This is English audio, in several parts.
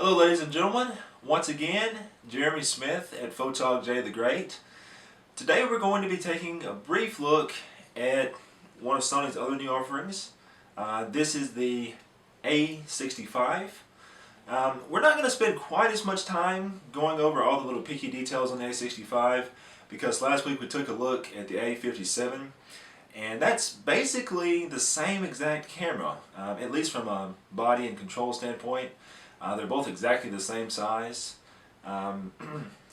Hello ladies and gentlemen, once again, Jeremy Smith at Photog J the Great. Today we're going to be taking a brief look at one of Sony's other new offerings. This is the A65. We're not going to spend quite as much time going over all the little picky details on the A65 because last week we took a look at the A57 and that's basically the same exact camera, at least from a body and control standpoint. They're both exactly the same size,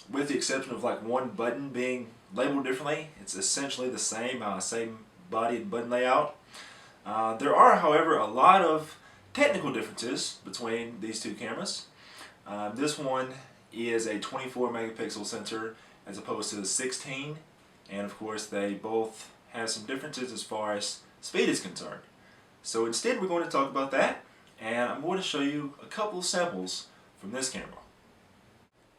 with the exception of like one button being labeled differently. It's essentially the same body and button layout. There are, however, a lot of technical differences between these two cameras. This one is a 24 megapixel sensor as opposed to the 16, and of course they both have some differences as far as speed is concerned. So instead we're going to talk about that, and I'm going to show you a couple of samples from this camera.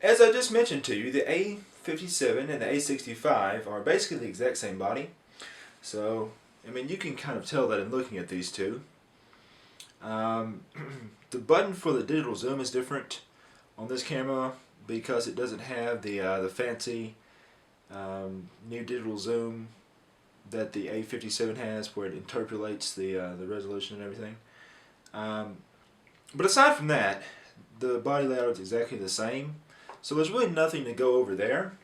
As I just mentioned to you, the A57 and the A65 are basically the exact same body. So, I mean, you can kind of tell that in looking at these two. The button for the digital zoom is different on this camera because it doesn't have the fancy new digital zoom that the A57 has, where it interpolates the resolution and everything. But aside from that, the body layout is exactly the same, so there's really nothing to go over there.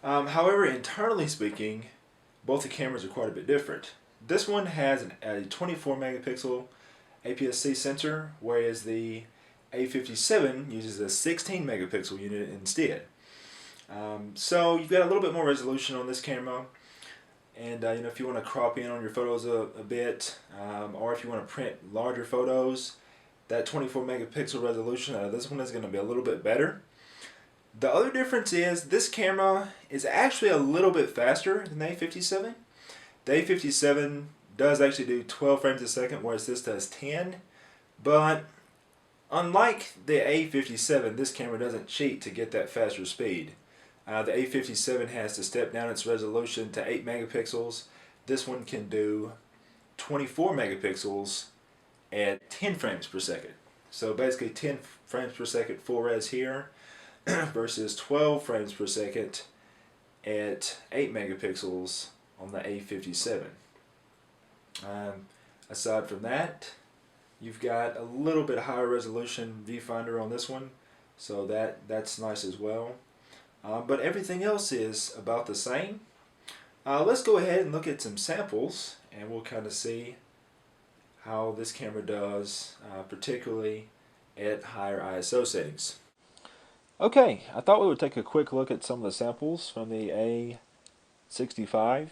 However, internally speaking, both the cameras are quite a bit different. This one has a 24 megapixel APS-C sensor, whereas the A57 uses a 16 megapixel unit instead. So you've got a little bit more resolution on this camera. And you know, if you want to crop in on your photos a bit, or if you want to print larger photos, that 24 megapixel resolution out of this one is going to be a little bit better. The other difference is this camera is actually a little bit faster than the A57. The A57 does actually do 12 frames a second, whereas this does 10. But unlike the A57, this camera doesn't cheat to get that faster speed. The A57 has to step down its resolution to 8 megapixels. This one can do 24 megapixels at 10 frames per second. So basically 10 frames per second full res here versus 12 frames per second at 8 megapixels on the A57. Aside from that, you've got a little bit higher resolution viewfinder on this one, so that's nice as well. But everything else is about the same. Let's go ahead and look at some samples and we'll kind of see how this camera does, particularly at higher ISO settings. Okay, I thought we would take a quick look at some of the samples from the A65.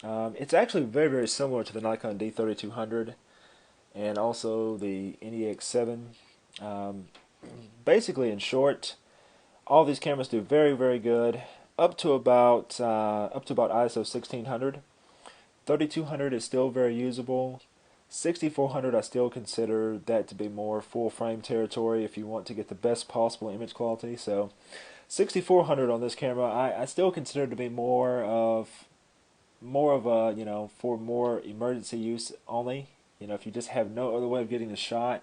It's actually very, very similar to the Nikon D3200 and also the NEX7. Basically, in short, all these cameras do very, very good up to about ISO 1600. 3200 is still very usable. 6400 I still consider that to be more full frame territory if you want to get the best possible image quality. So 6400 on this camera I still consider to be more of a, you know, for more emergency use only. You know, if you just have no other way of getting the shot,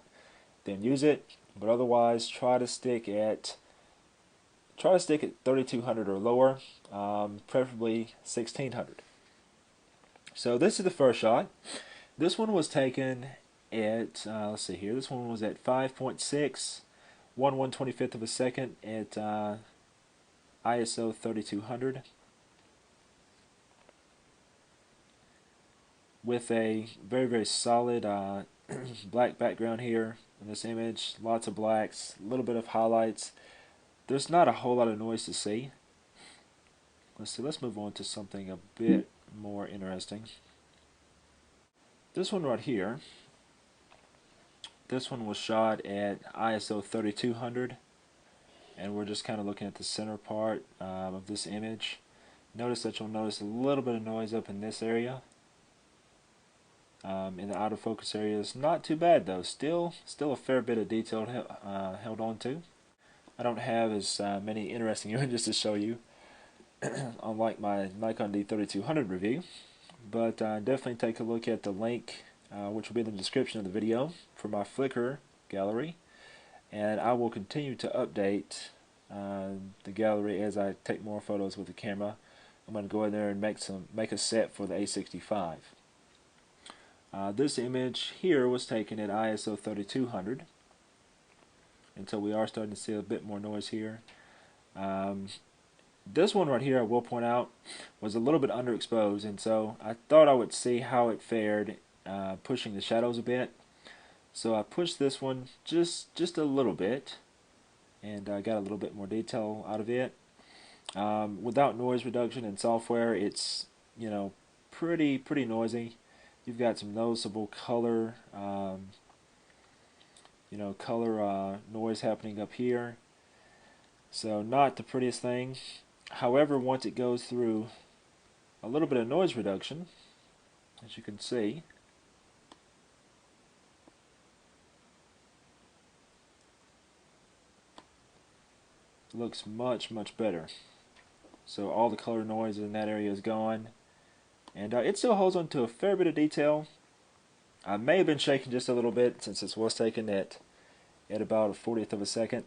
then use it. But otherwise, try to stick at 3200 or lower, preferably 1600. So this is the first shot. This one was taken at, let's see here, this one was at 5.6, 1/125th of a second at ISO 3200. With a very, very solid black background here in this image, lots of blacks, a little bit of highlights. There's not a whole lot of noise to see. Let's move on to something a bit more interesting. This one right here, this one was shot at ISO 3200, and we're just kind of looking at the center part of this image. Notice that you'll notice a little bit of noise up in this area. In the out of focus area is not too bad though. Still a fair bit of detail held on to. I don't have as many interesting images to show you, unlike my Nikon D3200 review, but definitely take a look at the link, which will be in the description of the video, for my Flickr gallery, and I will continue to update the gallery as I take more photos with the camera. I'm going to go in there and make a set for the A65. This image here was taken at ISO 3200, and so we are starting to see a bit more noise here. This one right here, I will point out, was a little bit underexposed, and so I thought I would see how it fared pushing the shadows a bit. So I pushed this one just a little bit, and I got a little bit more detail out of it. Without noise reduction in software, it's pretty noisy. You've got some noticeable color noise happening up here. So not the prettiest thing. However, once it goes through a little bit of noise reduction, as you can see, it looks much better. So all the color noise in that area is gone, and it still holds on to a fair bit of detail. I may have been shaking just a little bit since this was taken at about a 40th of a second,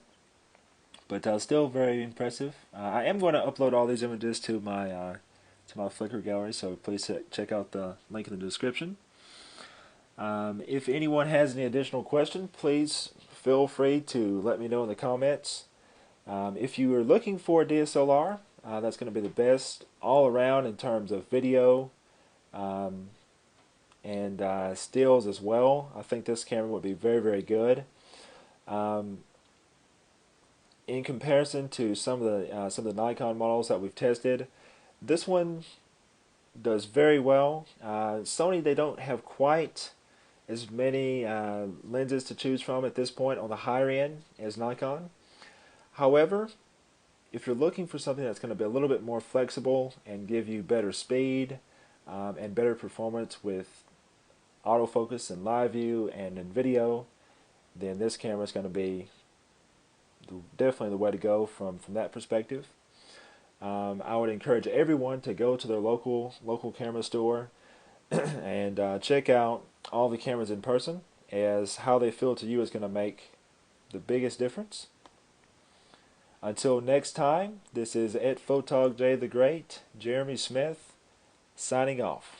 but still very impressive. I am going to upload all these images to my Flickr gallery, so please check out the link in the description. If anyone has any additional questions, please feel free to let me know in the comments. If you are looking for a DSLR, that's going to be the best all around in terms of video and stills as well. I think this camera would be very good. In comparison to some of the Nikon models that we've tested, this one does very well. Sony, they don't have quite as many lenses to choose from at this point on the higher end as Nikon. However, if you're looking for something that's going to be a little bit more flexible and give you better speed and better performance with autofocus and live view and in video, then this camera is going to be definitely the way to go from that perspective. I would encourage everyone to go to their local camera store and check out all the cameras in person, as how they feel to you is going to make the biggest difference. Until next time, this is Photog J the Great, Jeremy Smith, signing off.